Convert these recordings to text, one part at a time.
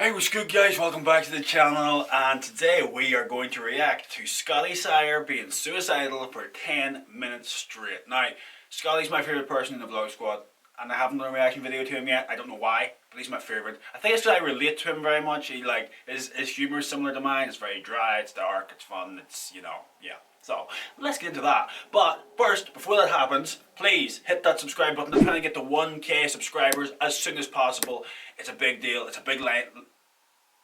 Hey, what's good guys, welcome back to the channel, and today we are going to react to Scotty Sire being suicidal for 10 minutes straight. Now, Skully's my favourite person in the vlog squad, and I haven't done a reaction video to him yet. I don't know why, but he's my favourite. I think it's because I relate to him very much. His humour is similar to mine. It's very dry, it's dark, it's fun, it's, you know, yeah. So, let's get into that. But first, before that happens, please hit that subscribe button. I'm trying to get to 1k subscribers as soon as possible. It's a big deal, it's a big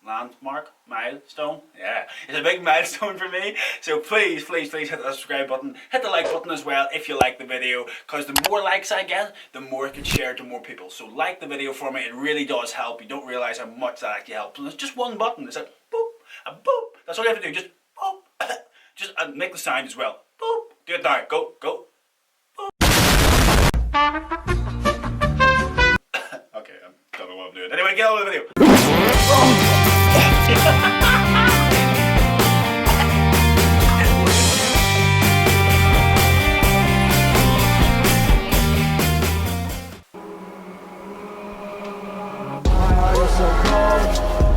landmark, milestone, yeah, it's a big milestone for me. So please hit the subscribe button, hit the like button as well if you like the video, because the more likes I get, the more it gets shared to more people. So like the video for me, it really does help. You don't realise how much that actually helps. And it's just one button, it's like boop, a boop, that's all you have to do, just boop, just make the sound as well, boop, do it now, go, boop. Okay, I don't know what I'm doing. Anyway, get on with the video.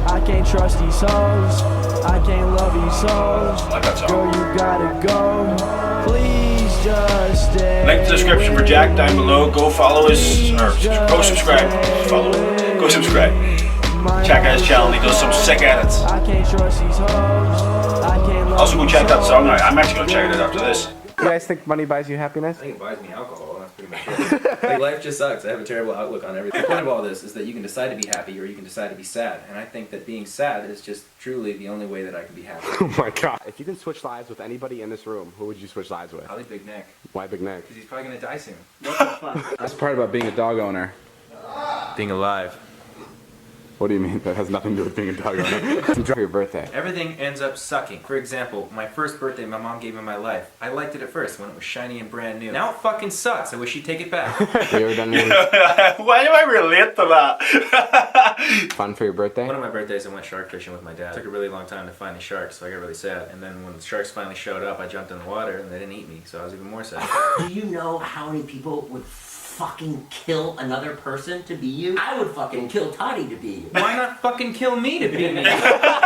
I can't trust these hoes, I can't love these hoes. Like that song. Girl, you gotta go, please just stay. Link to the description for Jack down below. Go follow us, or go subscribe. Follow, go subscribe. Check out his channel, he does some sick edits. I can't trust these hoes, I can't love Also go check that song out. I'm actually going to check it out after this. You guys think money buys you happiness? I think it buys me alcohol, that's pretty much it. Like, life just sucks. I have a terrible outlook on everything. The point of all this is that you can decide to be happy or you can decide to be sad. And I think that being sad is just truly the only way that I can be happy. Oh my god. If you can switch lives with anybody in this room, who would you switch lives with? Probably Big Nick. Why Big Nick? Because he's probably going to die soon. That's the part about being a dog owner. Being alive. What do you mean? That has nothing to do with being a dog owner. Enjoy your birthday. Everything ends up sucking. For example, my first birthday my mom gave me my life. I liked it at first when it was shiny and brand new. Now it fucking sucks. I wish she'd take it back. You ever done anything Why do I relate to that? fun for your birthday? One of my birthdays I went shark fishing with my dad. It took a really long time to find the sharks, so I got really sad. And then when the sharks finally showed up, I jumped in the water and they didn't eat me, so I was even more sad. Do you know how many people would fucking kill another person to be you? I would fucking kill Toddy to be you. Why not fucking kill me to be me?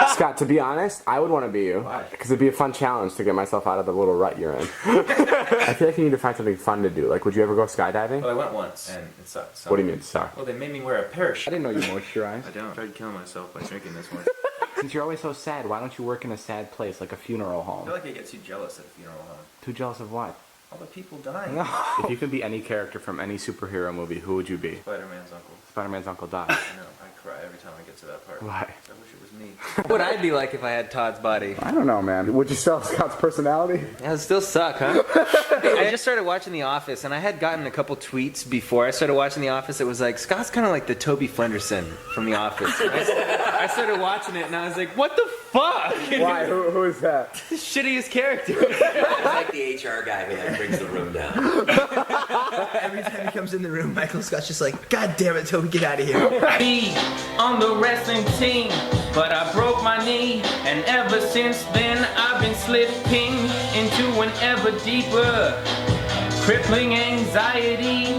Scott, to be honest, I would want to be you. Why? Because it'd be a fun challenge to get myself out of the little rut you're in. I feel like you need to find something fun to do. Like, would you ever go skydiving? Well, I went once and it sucked. So. What do you mean, it sucked? Well, they made me wear a parachute. I didn't know you moisturized. I don't. I tried killing myself by drinking this one. Since you're always so sad, why don't you work in a sad place like a funeral I home? feel like I get too jealous at a funeral home. Too jealous of what? All the people dying. If you could be any character from any superhero movie, who would you be? Spider-Man's uncle. Spider-Man's uncle died. I know, I cry every time I get to that part. Why? I wish it was me. What would I be like if I had Todd's body? I don't know, man. Would you sell Scott's personality? Yeah, it'd still suck, huh? I just started watching The Office, and I had gotten a couple tweets before I started watching The Office. It was like, Scott's kind of like the Toby Flenderson from The Office. I started watching it, and I was like, what the fuck? Why? Who is that? The shittiest character. It's like the HR guy who brings the room down. Every time he comes in the room, Michael Scott's just like, God damn it, Toby, get out of here. Be on the wrestling team, but I broke my knee, and ever since then I've been slipping into an ever deeper crippling anxiety,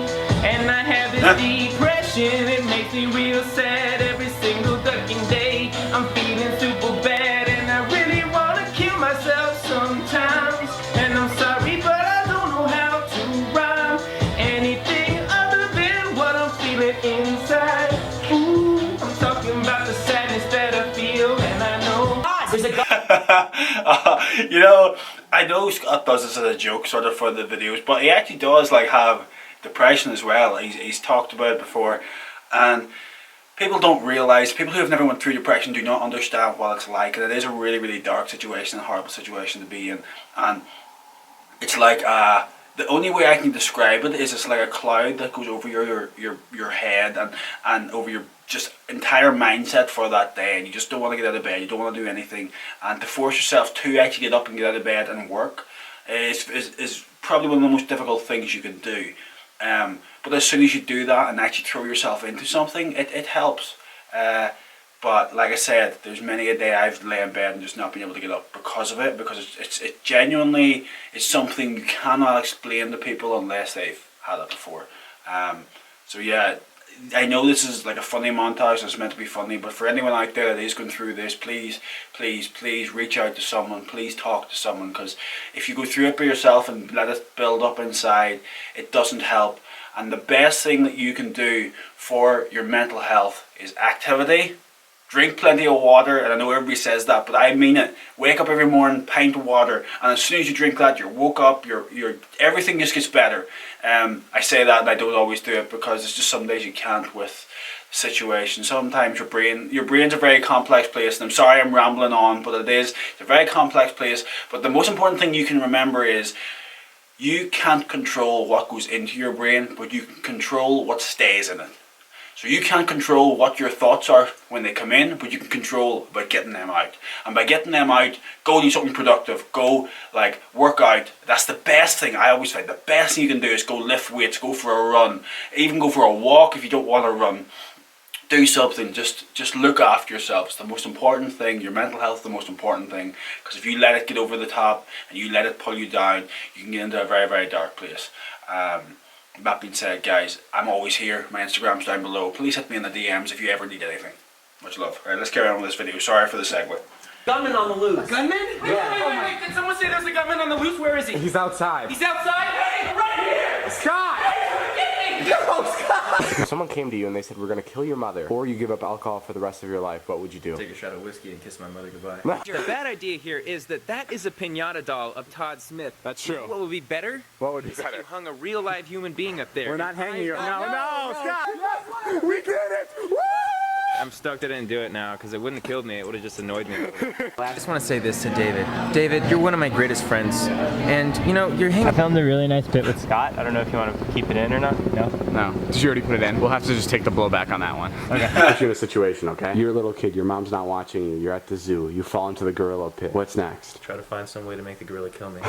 and I have this depression. It makes me real sad every single fucking day. I'm feeling super bad, and I really want to kill myself sometimes, and I'm sorry, but I don't know how to rhyme anything other than what I'm feeling inside. Ooh, I'm talking about the sadness that I feel, and I know there's a You know, I know Scott does this as a joke sort of for the videos, but he actually does like have depression as well. He's talked about it before, and people don't realise, people who have never went through depression do not understand what it's like, and it is a really dark situation, a horrible situation to be in. And it's like the only way I can describe it is it's like a cloud that goes over your head and over your just entire mindset for that day, and you just don't want to get out of bed, you don't want to do anything, and to force yourself to actually get up and get out of bed and work is probably one of the most difficult things you can do. But as soon as you do that and actually throw yourself into something, it helps. But like I said, there's many a day I've lay in bed and just not been able to get up because of it, because it genuinely is something you cannot explain to people unless they've had it before. So yeah, I know this is like a funny montage, it's meant to be funny, but for anyone out there that is going through this, please reach out to someone, please talk to someone, because if you go through it by yourself and let it build up inside, it doesn't help. And the best thing that you can do for your mental health is activity. Drink plenty of water, and I know everybody says that, but I mean it. Wake up every morning, pint of water, and as soon as you drink that, you're woke up, everything just gets better. I say that, and I don't always do it because it's just some days you can't with situations. Sometimes your brain's a very complex place, and I'm sorry I'm rambling on, but it's a very complex place. But the most important thing you can remember is you can't control what goes into your brain, but you can control what stays in it. So you can't control what your thoughts are when they come in, but you can control by getting them out. And by getting them out, go do something productive. Go like work out. That's the best thing. I always find the best thing you can do is go lift weights, go for a run, even go for a walk if you don't want to run. Do something. Just look after yourself. It's the most important thing. Your mental health is the most important thing. Because if you let it get over the top and you let it pull you down, you can get into a very, very dark place. That being said, guys, I'm always here. My Instagram's down below. Please hit me in the DMs if you ever need anything. Much love. Alright, let's carry on with this video. Sorry for the segue. Gunman on the loose. Gunman? Wait. Did someone say there's a gunman on the loose? Where is he? He's outside. He's outside? Hey, right here! Scott! Get me! No, Scott! If someone came to you and they said, we're going to kill your mother, or you give up alcohol for the rest of your life, what would you do? Take a shot of whiskey and kiss my mother goodbye. The bad idea here is that is a pinata doll of Todd Smith. That's true. What would be better? What would be If you better? hung a real live human being up there. We're not hanging you. No, Scott! Yes, we did it! Woo! I'm stoked I didn't do it now, because it wouldn't have killed me, it would have just annoyed me. I just want to say this to David. David, you're one of my greatest friends, and you know, you're hanging. I filmed a really nice bit with Scott. I don't know if you want to keep it in or not. No? No. Did you already put it in? We'll have to just take the blowback on that one. Okay. Put you in a situation, okay? You're a little kid, your mom's not watching you, you're at the zoo, you fall into the gorilla pit. What's next? Try to find some way to make the gorilla kill me.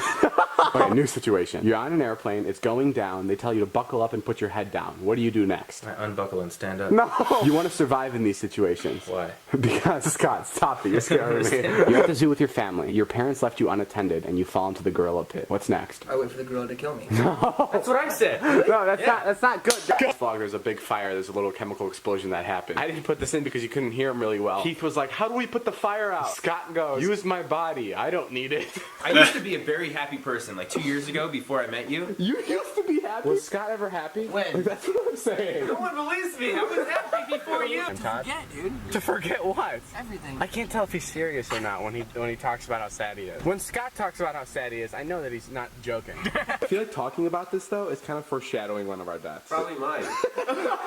Okay, new situation. You're on an airplane, it's going down, they tell you to buckle up and put your head down. What do you do next? I unbuckle and stand up. No! You want to survive in these situations. Why? Because, Scott, stop it, you're scaring me. You're at the zoo with your family, your parents left you unattended, and you fall into the gorilla pit. What's next? I wait for the gorilla to kill me. That's what I said. No, that's not good. Vlog, there's a big fire, there's a little chemical explosion that happened. I didn't put this in because you couldn't hear him really well. Keith was like, how do we put the fire out? Scott goes, use my body, I don't need it. I used to be a very happy person, like 2 years ago before I met you. You used to be happy? Was Scott ever happy? When? Like, that's what I'm saying. No one believes me. I was happy before you. Forget, dude. To forget what? Everything. I can't tell if he's serious or not when he talks about how sad he is. When Scott talks about how sad he is, I know that he's not joking. I feel like talking about this though is kind of foreshadowing one of our deaths. Probably mine.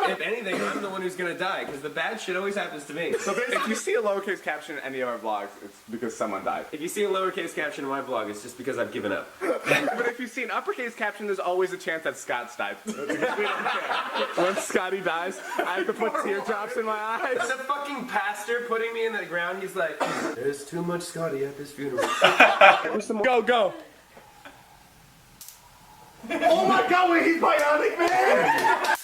If anything, I'm the one who's gonna die, because the bad shit always happens to me. So if you see a lowercase caption in any of our vlogs, it's because someone died. If you see a lowercase caption in my blog, it's just because I've given up. But if you see an uppercase caption, there's always a chance that Scott's died. Because we don't care. When Scotty dies, I have to put teardrops in my eyes. The fucking pastor putting me in the ground, he's like, There's too much Scotty at this funeral. Go! Oh my god, wait, he's bionic, man!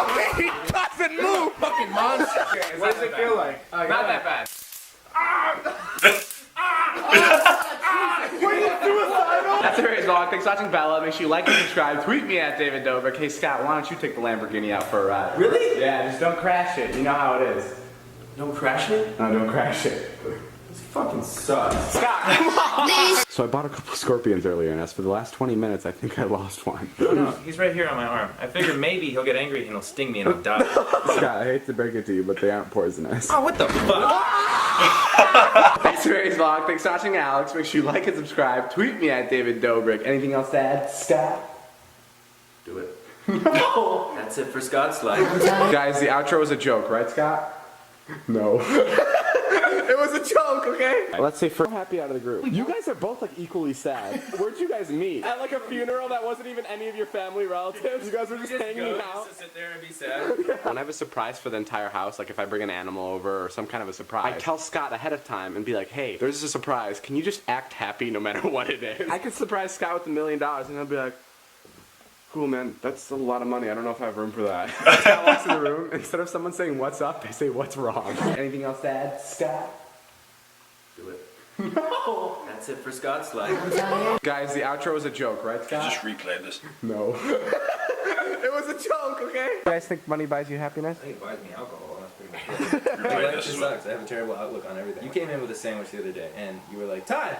Okay, he doesn't move! fucking monster. What does it feel like? Not that bad. That's a very vlog. Thanks for watching, Bella. Make sure you like and subscribe. Tweet me at David Dobrik. Hey, Scott, why don't you take the Lamborghini out for a ride? Really? Yeah, just don't crash it. You know how it is. Don't crash it? No, don't crash it. This fucking sucks. Scott, come on! So I bought a couple scorpions earlier, and as for the last 20 minutes, I think I lost one. No, he's right here on my arm. I figured maybe he'll get angry and he'll sting me and I'll die. Scott, I hate to break it to you, but they aren't poisonous. Oh, what the fuck? That's today's vlog. Thanks for watching, Alex. Make sure you like and subscribe. Tweet me at David Dobrik. Anything else to add, Scott? Do it. No! That's it for Scott's life. Guys, the outro was a joke, right, Scott? No. It was a joke, okay? Let's say I'm happy out of the group. You guys are both like equally sad. Where'd you guys meet? At like a funeral that wasn't even any of your family relatives? You guys were just hanging out? Just to sit there and be sad. When I have a surprise for the entire house, like if I bring an animal over or some kind of a surprise, I tell Scott ahead of time and be like, hey, there's a surprise. Can you just act happy no matter what it is? I could surprise Scott with $1 million and he'll be like, cool, man, that's a lot of money. I don't know if I have room for that. Scott walks in the room. Instead of someone saying what's up, they say what's wrong. Anything else to add, Scott? Do it. No! That's it for Scott's life. Guys, the outro was a joke, right, Scott? Just replay this. No. It was a joke, okay? You guys think money buys you happiness? I think it buys me alcohol. That's pretty much it. Like, life just sucks. I have a terrible outlook on everything. You came in with a sandwich the other day, and you were like, Todd,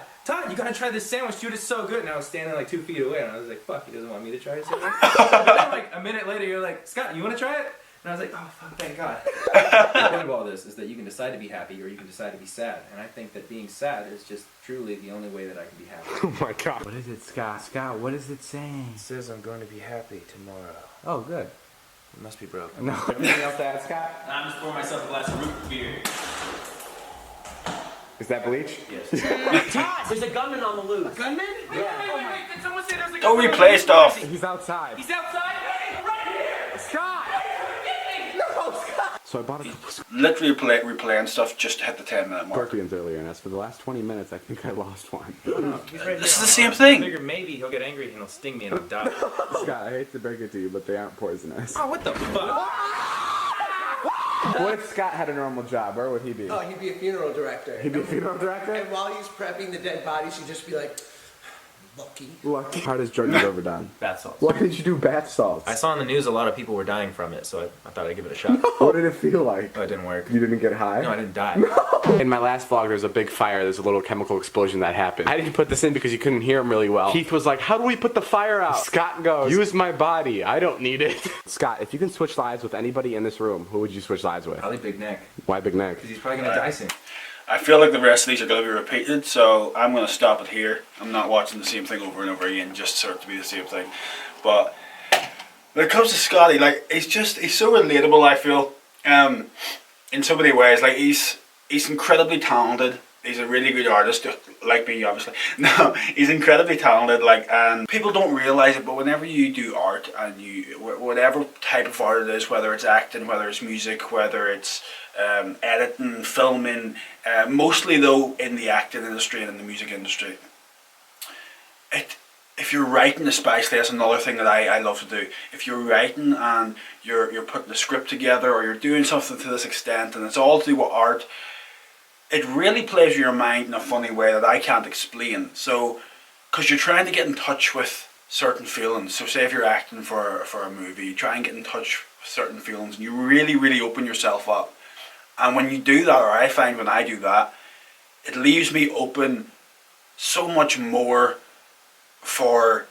you gotta try this sandwich, dude. It's so good. And I was standing like 2 feet away, and I was like, fuck, he doesn't want me to try his sandwich. But then, like a minute later, you're like, Scott, you wanna try it? And I was like, oh, fuck, thank God. The point of all this is that you can decide to be happy or you can decide to be sad. And I think that being sad is just truly the only way that I can be happy. Oh my God. What is it, Scott? Scott, what is it saying? It says I'm going to be happy tomorrow. Oh, good. It must be broken. No. Anything else to add, Scott? I'm just pouring myself a glass of root beer. Is that bleach? Yes. Todd, there's a gunman on the loose. Gunman? Yeah. Wait. Did someone say there's a Don't gunman? replay stuff. He's outside. He's outside? Hey, right here! Scott! No, Scott! So I bought a couple Literally replaying stuff just to hit the 10-minute mark. Scorpions earlier, and as for the last 20 minutes, I think I lost one. No, he's right This is here. the same I thing. figure maybe he'll get angry and he'll sting me and I'll die. Scott, I hate to break it to you, but they aren't poisonous. Oh, what the fuck? What if Scott had a normal job? Where would he be? Oh, he'd be a funeral director. He'd be a funeral director? And while he's prepping the dead bodies, he'd just be like, lucky. Lucky. Hardest drug you've ever done. Bath salts. Why did you do bath salts? I saw in the news a lot of people were dying from it, so I thought I'd give it a shot. What did it feel like? Oh, it didn't work. You didn't get high? No, I didn't die. In my last vlog, there's a big fire. There's a little chemical explosion that happened. I didn't put this in because you couldn't hear him really well. Keith was like, how do we put the fire out? Scott goes, use my body. I don't need it. Scott, if you can switch lives with anybody in this room, who would you switch lives with? Probably Big Neck, Why Big Neck? because he's probably gonna die soon. I feel like the rest of these are going to be repeated, so I'm going to stop it here. I'm not watching the same thing over and over again, just sort of to be the same thing. But when it comes to Scotty, like he's so relatable. I feel, in so many ways. Like he's incredibly talented. He's a really good artist, like me, obviously. No, he's incredibly talented. Like, and people don't realize it, but whenever you do art and whatever type of art it is, whether it's acting, whether it's music, whether it's editing, filming, mostly though in the acting industry and in the music industry, if you're writing especially, that's another thing that I love to do. If you're writing and you're putting the script together or you're doing something to this extent and it's all to do with art, it really plays with your mind in a funny way that I can't explain. So, because you're trying to get in touch with certain feelings. So say if you're acting for a movie, you try and get in touch with certain feelings and you really open yourself up. And when you do that, or I find when I do that, it leaves me open so much more for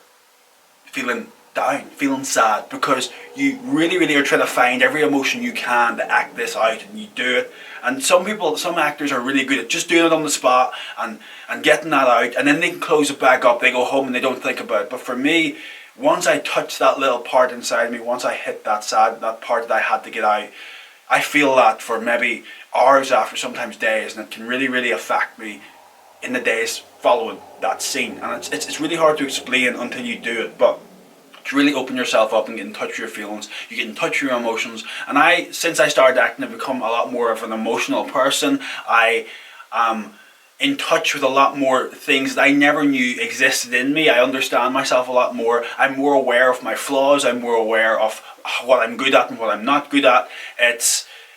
feeling down, feeling sad, because you really are trying to find every emotion you can to act this out, and you do it. And some actors are really good at just doing it on the spot and getting that out, and then they can close it back up, they go home and they don't think about it. But for me, once I touch that little part inside me, once I hit that part that I had to get out, I feel that for maybe hours after, sometimes days, and it can really affect me in the days following that scene. And it's really hard to explain until you do it, but to really open yourself up and get in touch with your feelings, you get in touch with your emotions. And since I started acting, I've become a lot more of an emotional person. I am in touch with a lot more things that I never knew existed in me. I understand myself a lot more. I'm more aware of my flaws. I'm more aware of what I'm good at and what I'm not good at.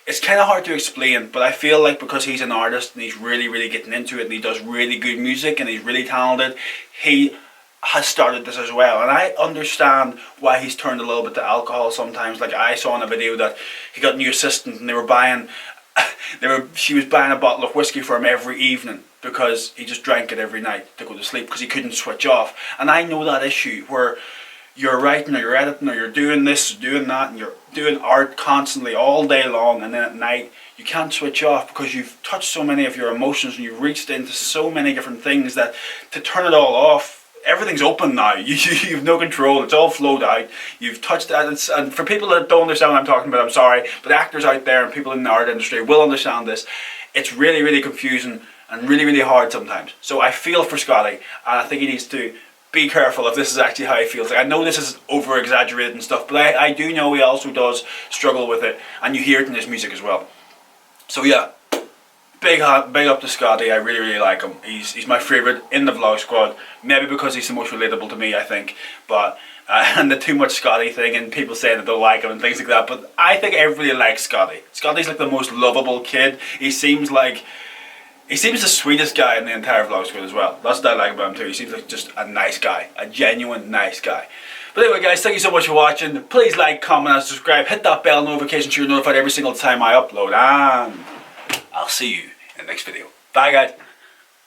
It's kind of hard to explain, but I feel like because he's an artist and he's really getting into it and he does really good music and he's really talented, he has started this as well. And I understand why he's turned a little bit to alcohol sometimes. Like I saw in a video that he got a new assistant and she was buying a bottle of whiskey for him every evening because he just drank it every night to go to sleep because he couldn't switch off. And I know that issue where you're writing or you're editing or you're doing this, doing that, and you're doing art constantly all day long, and then at night you can't switch off because you've touched so many of your emotions and you've reached into so many different things that to turn it all off, everything's open now. You've no control. It's all flowed out. You've touched that. And for people that don't understand what I'm talking about, I'm sorry, but actors out there and people in the art industry will understand this. It's really confusing and really hard sometimes. So I feel for Scotty, and I think he needs to be careful if this is actually how he feels. Like, I know this is over exaggerated and stuff, but I do know he also does struggle with it, and you hear it in his music as well. So yeah, big up to Scotty. I really like him. He's my favourite in the vlog squad, maybe because he's the most relatable to me, I think, but and the too much Scotty thing and people saying they don't like him and things like that, but I think everybody likes Scotty. Scotty's like the most lovable kid. He seems the sweetest guy in the entire vlog squad as well. That's what I like about him too. He seems like just a nice guy, a genuine nice guy. But anyway guys, thank you so much for watching. Please like, comment and subscribe. Hit that bell notification so you're notified every single time I upload. And I'll see you in the next video. Bye guys.